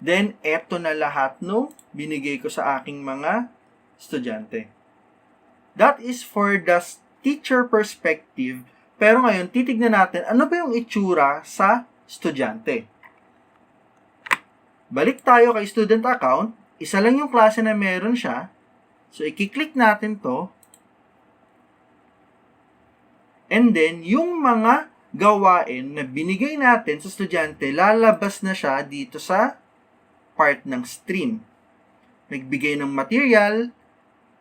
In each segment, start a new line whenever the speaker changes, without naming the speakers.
Then, eto na lahat no binigay ko sa aking mga estudyante. That is for the teacher perspective. Pero ngayon, titignan natin ano ba yung itsura sa estudyante. Balik tayo kay student account. Isa lang yung klase na meron siya. So, i-click natin to. And then, yung mga gawain na binigay natin sa estudyante, lalabas na siya dito sa part ng stream. Nagbigay ng material,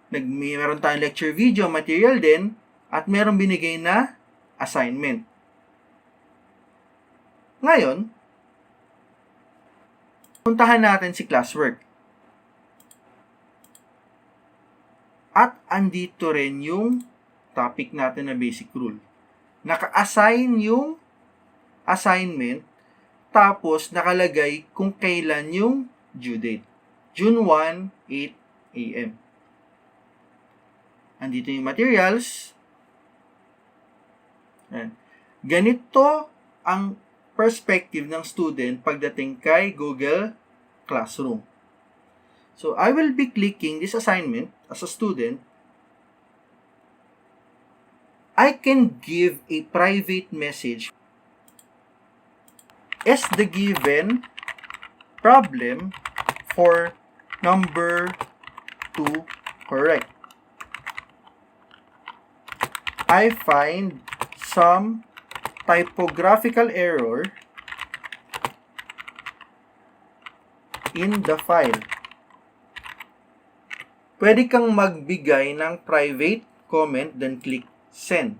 meron tayong lecture video material din, at meron binigay na assignment. Ngayon, puntahan natin si classwork. At andito rin yung topic natin na basic rule. Naka-assign yung assignment, tapos nakalagay kung kailan yung due date. June 1, 8 a.m. Andito yung materials. Ayan. Ganito ang perspective ng student pagdating kay Google Classroom. So, I will be clicking this assignment as a student. I can give a private message. Is the given problem for number 2 correct? I find some typographical error in the file. Pwede kang magbigay ng private comment, then click send.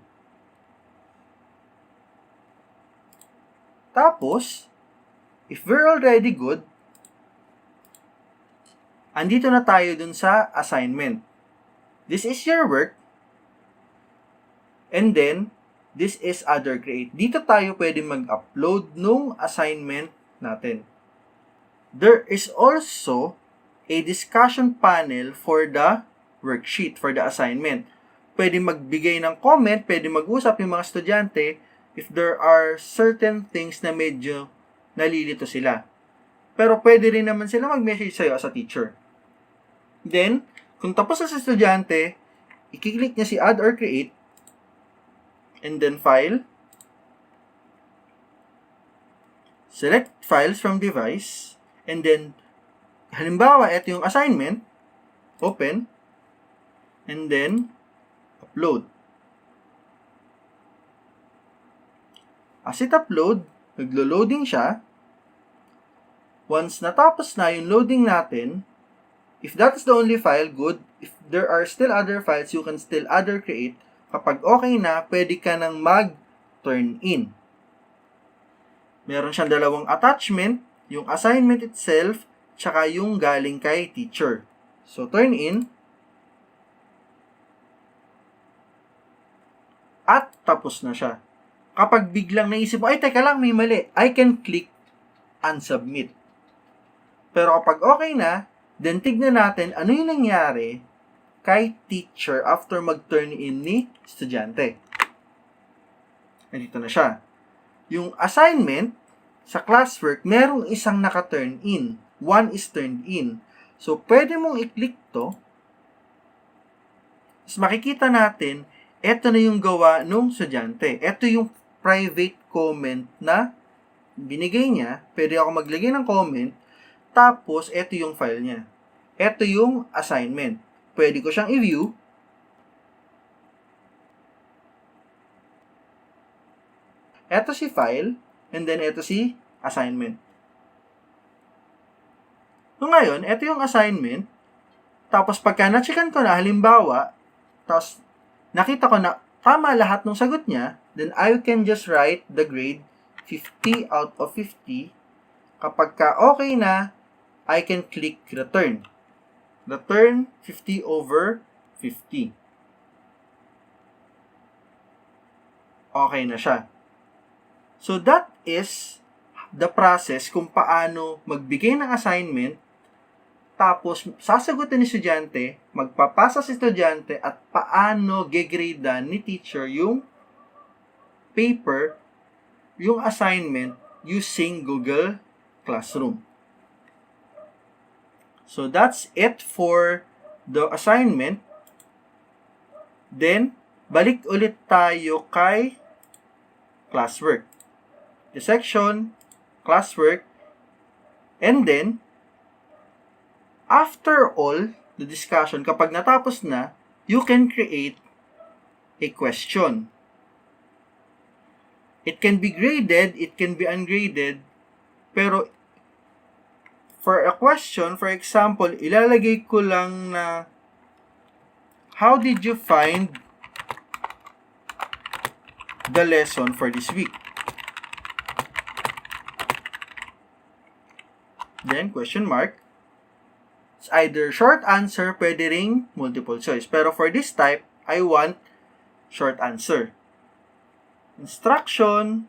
Tapos, if we're already good, andito na tayo dun sa assignment. This is your work. And then, this is other create. Dito tayo pwede mag-upload nung assignment natin. There is also a discussion panel for the worksheet, for the assignment. Pwede magbigay ng comment, pwede mag-usap yung mga estudyante if there are certain things na medyo nalilito sila. Pero pwede rin naman sila mag-message sa'yo as a teacher. Then, kung tapos na sa estudyante, i-click niya si add or create, and then file, select files from device, and then, halimbawa, ito yung assignment, open, and then, upload. As it upload, naglo-loading siya. Once natapos na yung loading natin, if that is the only file, good. If there are still other files, you can still add or create. Kapag okay na, pwede ka nang mag-turn in. Meron siyang dalawang attachment, yung assignment itself, tsaka yung galing kay teacher. So, turn in. At tapos na siya. Kapag biglang naisip mo, ay teka lang, may mali, I can click unsubmit. Pero kapag okay na, then tignan natin ano yung nangyari kay teacher after mag-turn in ni estudyante. Nandito na siya. Yung assignment sa classwork, merong isang naka-turn in. One is turned in. So, pwede mong i-click to. Tapos makikita natin, eto na yung gawa nung estudyante. Eto yung private comment na binigay niya. Pwede ako maglagay ng comment. Tapos, eto yung file niya. Eto yung assignment. Pwede ko siyang i-view. Ito si file, and then ito si assignment. So ngayon, ito yung assignment. Tapos pagka na-checkan ko na, halimbawa, tapos nakita ko na tama lahat ng sagot niya, then I can just write the grade 50 out of 50. Kapag ka okay na, I can click return. Return 50 over 50. Okay na siya. So, that is the process kung paano magbigay ng assignment, tapos sasagutin ni estudyante, magpapasa si estudyante, at paano gegradean ni teacher yung paper, yung assignment, using Google Classroom. So that's it for the assignment. Then, balik ulit tayo kay classwork. The section, classwork, and then, after all the discussion, kapag natapos na, you can create a question. It can be graded, it can be ungraded, pero for a question, for example, ilalagay ko lang na, how did you find the lesson for this week? Then, question mark. It's either short answer, pwede ring multiple choice. Pero for this type, I want short answer. Instruction,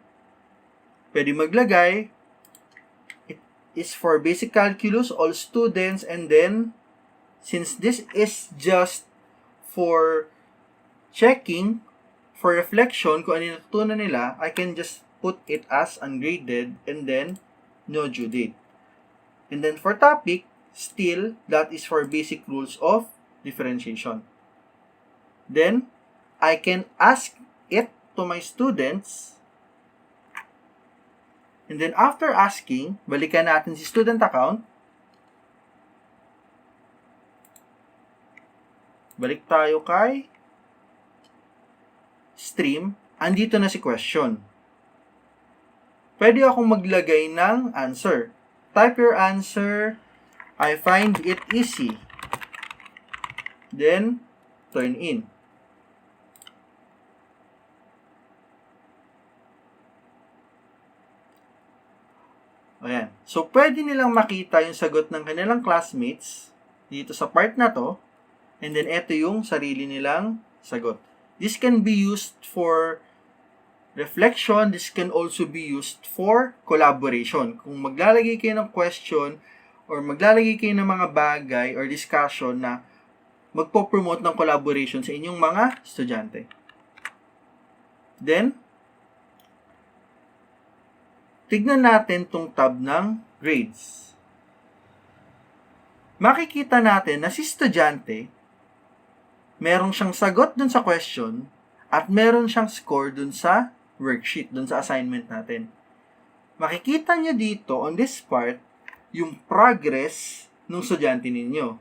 pwede maglagay. It is for basic calculus, all students, and then, since this is just for checking, for reflection, kung ano yung natutunan nila, I can just put it as ungraded, and then, no due date. And then for topic, still, that is for basic rules of differentiation. Then, I can ask it to my students. And then after asking, balikan natin si student account. Balik tayo kay stream. Andito na si question. Pwede akong maglagay ng answer. Type your answer. I find it easy. Then, turn in. Ayan. So, pwede nilang makita yung sagot ng kanilang classmates dito sa part na to. And then, ito yung sarili nilang sagot. This can be used for reflection. This can also be used for collaboration. Kung maglalagay kayo ng question or maglalagay kayo ng mga bagay or discussion na magpo-promote ng collaboration sa inyong mga estudyante. Then, tignan natin tong tab ng grades. Makikita natin na si estudyante, merong siyang sagot dun sa question at meron siyang score dun sa worksheet, dun sa assignment natin. Makikita nyo dito on this part yung progress ng estudyante ninyo.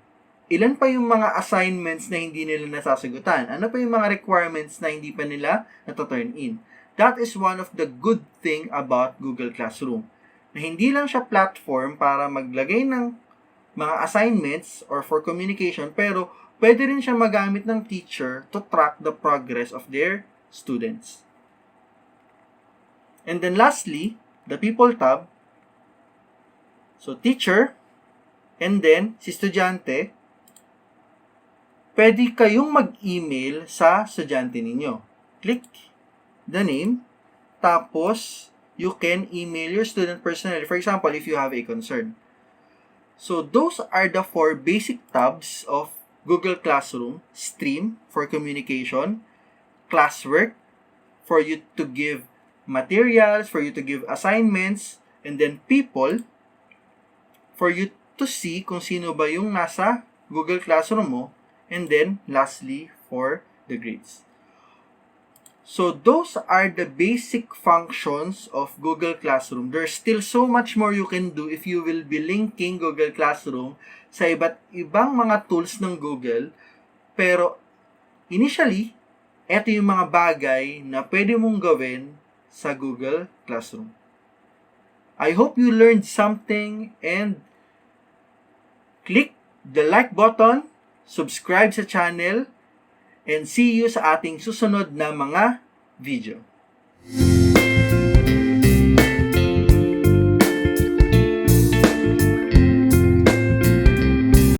Ilan pa yung mga assignments na hindi nila nasasagutan? Ano pa yung mga requirements na hindi pa nila nato-turn in? That is one of the good thing about Google Classroom. Na hindi lang siya platform para maglagay ng mga assignments or for communication, pero pwede rin siya magamit ng teacher to track the progress of their students. And then lastly, the people tab. So teacher, and then si estudyante, pwede kayong mag-email sa estudyante ninyo. Click the name, tapos you can email your student personally. For example, if you have a concern. So those are the 4 basic tabs of Google Classroom. Stream for communication, classwork for you to give materials, for you to give assignments, and then people for you to see kung sino ba yung nasa Google Classroom mo, and then lastly for the grades. So those are the basic functions of Google Classroom. There's still so much more you can do if you will be linking Google Classroom sa iba't ibang mga tools ng Google. Pero initially, ito yung mga bagay na pwede mong gawin sa Google Classroom. I hope you learned something, and click the like button, subscribe sa channel, and see you sa ating susunod na mga video.